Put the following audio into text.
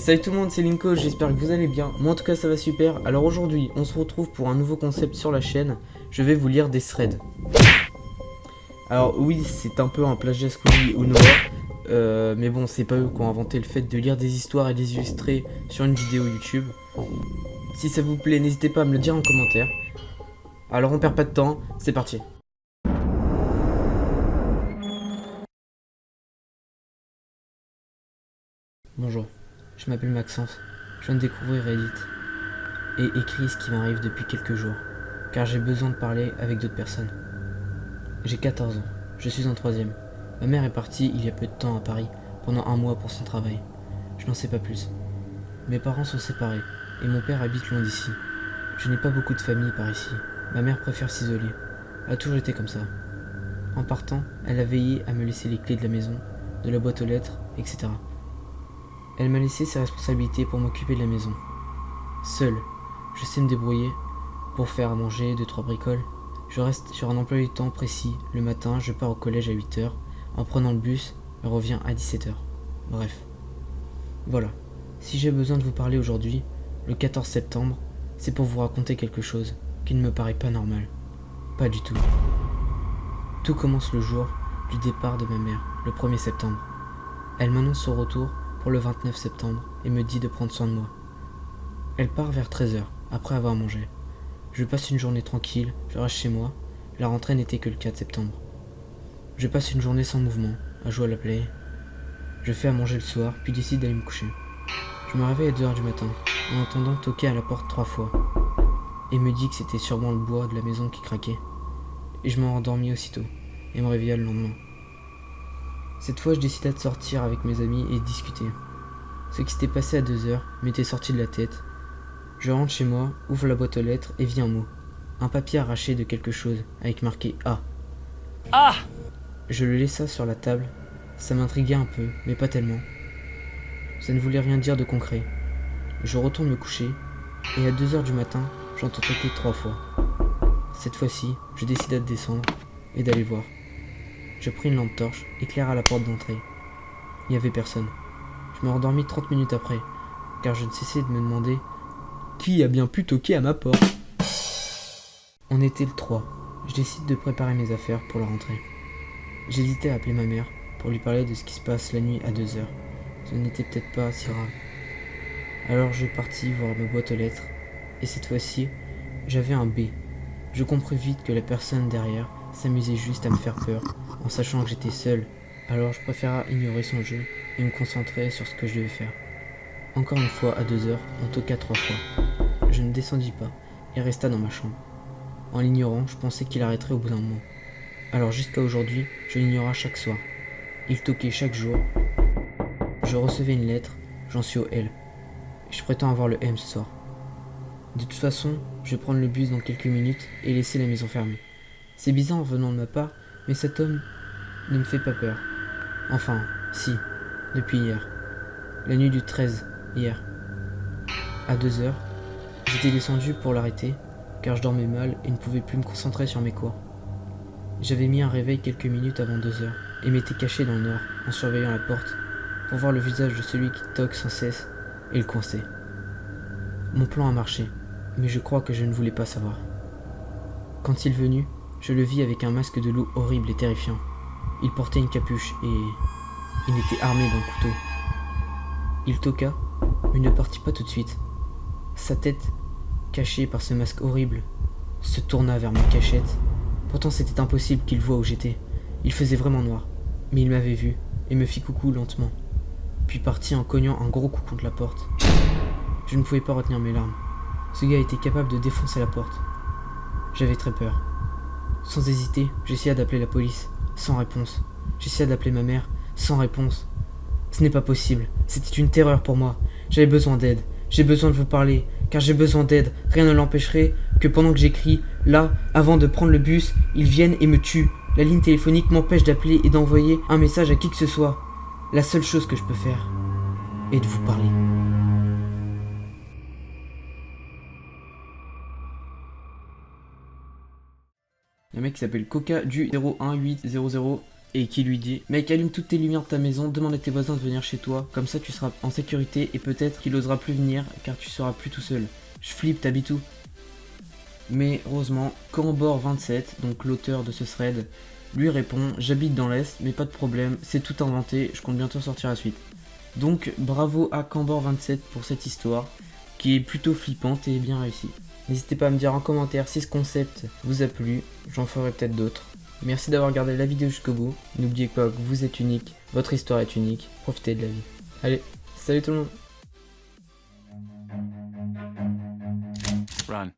Salut tout le monde, c'est Linko, j'espère que vous allez bien. Moi en tout cas ça va super. Alors aujourd'hui on se retrouve pour un nouveau concept sur la chaîne. Je vais vous lire des threads. Alors oui, c'est un peu un plagiat Squeezie ou Noah, mais bon, c'est pas eux qui ont inventé le fait de lire des histoires et les illustrer sur une vidéo YouTube. Si ça vous plaît, n'hésitez pas à me le dire en commentaire. Alors on perd pas de temps, c'est parti. Bonjour, je m'appelle Maxence, je viens de découvrir Reddit et écris ce qui m'arrive depuis quelques jours, car j'ai besoin de parler avec d'autres personnes. J'ai 14 ans, je suis en troisième. Ma mère est partie il y a peu de temps à Paris, pendant un mois pour son travail. Je n'en sais pas plus. Mes parents sont séparés, et mon père habite loin d'ici. Je n'ai pas beaucoup de famille par ici. Ma mère préfère s'isoler. Elle a toujours été comme ça. En partant, elle a veillé à me laisser les clés de la maison, de la boîte aux lettres, etc. Elle m'a laissé ses responsabilités pour m'occuper de la maison. Seul, je sais me débrouiller pour faire à manger, 2-3 bricoles. Je reste sur un emploi du temps précis. Le matin, je pars au collège à 8h. En prenant le bus, je reviens à 17h. Bref. Voilà. Si j'ai besoin de vous parler aujourd'hui, le 14 septembre, c'est pour vous raconter quelque chose qui ne me paraît pas normal. Pas du tout. Tout commence le jour du départ de ma mère, le 1er septembre. Elle m'annonce son retour pour le 29 septembre et me dit de prendre soin de moi. Elle part vers 13h, après avoir mangé. Je passe une journée tranquille, je reste chez moi. La rentrée n'était que le 4 septembre. Je passe une journée sans mouvement, à jouer à la play. Je fais à manger le soir, puis décide d'aller me coucher. Je me réveille à 2h du matin, en entendant toquer à la porte 3 fois, et me dit que c'était sûrement le bois de la maison qui craquait. Et je m'en rendormis aussitôt, et me réveilla le lendemain. Cette fois, je décida de sortir avec mes amis et de discuter. Ce qui s'était passé à 2h m'était sorti de la tête. Je rentre chez moi, ouvre la boîte aux lettres et vis un mot. Un papier arraché de quelque chose, avec marqué A. Ah! Je le laissa sur la table. Ça m'intriguait un peu, mais pas tellement. Ça ne voulait rien dire de concret. Je retourne me coucher, et à 2h du matin, j'entends toquer 3 fois. Cette fois-ci, je décida de descendre et d'aller voir. Je pris une lampe torche, éclaira la porte d'entrée. Il n'y avait personne. Je me rendormis 30 minutes après, car je ne cessais de me demander qui a bien pu toquer à ma porte. On était le 3. Je décide de préparer mes affaires pour la rentrée. J'hésitais à appeler ma mère pour lui parler de ce qui se passe la nuit à 2h. Ce n'était peut-être pas si grave. Alors je partis voir ma boîte aux lettres, et cette fois-ci, j'avais un B. Je compris vite que la personne derrière s'amusait juste à me faire peur, en sachant que j'étais seul. Alors je préféra ignorer son jeu et me concentrer sur ce que je devais faire. Encore une fois, à 2h, on toqua 3 fois. Je ne descendis pas et resta dans ma chambre. En l'ignorant, je pensais qu'il arrêterait au bout d'un moment. Alors jusqu'à aujourd'hui, je l'ignora chaque soir. Il toquait chaque jour. Je recevais une lettre, j'en suis au L. Je prétends avoir le M ce soir. De toute façon, je vais prendre le bus dans quelques minutes et laisser la maison fermée. C'est bizarre venant de ma part, mais cet homme ne me fait pas peur. Enfin, si, depuis hier. La nuit du 13, hier. À 2h, j'étais descendu pour l'arrêter, car je dormais mal et ne pouvais plus me concentrer sur mes cours. J'avais mis un réveil quelques minutes avant 2h et m'étais caché dans le noir en surveillant la porte pour voir le visage de celui qui toque sans cesse et le coincer. Mon plan a marché, mais je crois que je ne voulais pas savoir. Quand il venu, je le vis avec un masque de loup horrible et terrifiant. Il portait une capuche et il était armé d'un couteau. Il toqua, mais ne partit pas tout de suite. Sa tête, cachée par ce masque horrible, se tourna vers ma cachette. Pourtant c'était impossible qu'il voie où j'étais. Il faisait vraiment noir, mais il m'avait vu et me fit coucou lentement, puis partit en cognant un gros coup contre la porte. Je ne pouvais pas retenir mes larmes. Ce gars était capable de défoncer la porte. J'avais très peur. Sans hésiter, j'essaya d'appeler la police, sans réponse. J'essaya d'appeler ma mère, sans réponse. Ce n'est pas possible, c'était une terreur pour moi. J'avais besoin d'aide, j'ai besoin de vous parler, car j'ai besoin d'aide. Rien ne l'empêcherait que pendant que j'écris, là, avant de prendre le bus, ils viennent et me tuent. La ligne téléphonique m'empêche d'appeler et d'envoyer un message à qui que ce soit. La seule chose que je peux faire est de vous parler. Il y a un mec qui s'appelle Coca du 01800 et qui lui dit: mec, allume toutes tes lumières de ta maison, demande à tes voisins de venir chez toi, comme ça tu seras en sécurité et peut-être qu'il osera plus venir car tu seras plus tout seul. Je flippe, t'habites où? Mais heureusement, Cambor27, donc l'auteur de ce thread, lui répond: j'habite dans l'Est, mais pas de problème, c'est tout inventé, je compte bientôt sortir la suite. Donc bravo à Cambor27 pour cette histoire, qui est plutôt flippante et bien réussie. N'hésitez pas à me dire en commentaire si ce concept vous a plu, j'en ferai peut-être d'autres. Merci d'avoir regardé la vidéo jusqu'au bout, n'oubliez pas que vous êtes unique, votre histoire est unique, profitez de la vie. Allez, salut tout le monde. Run.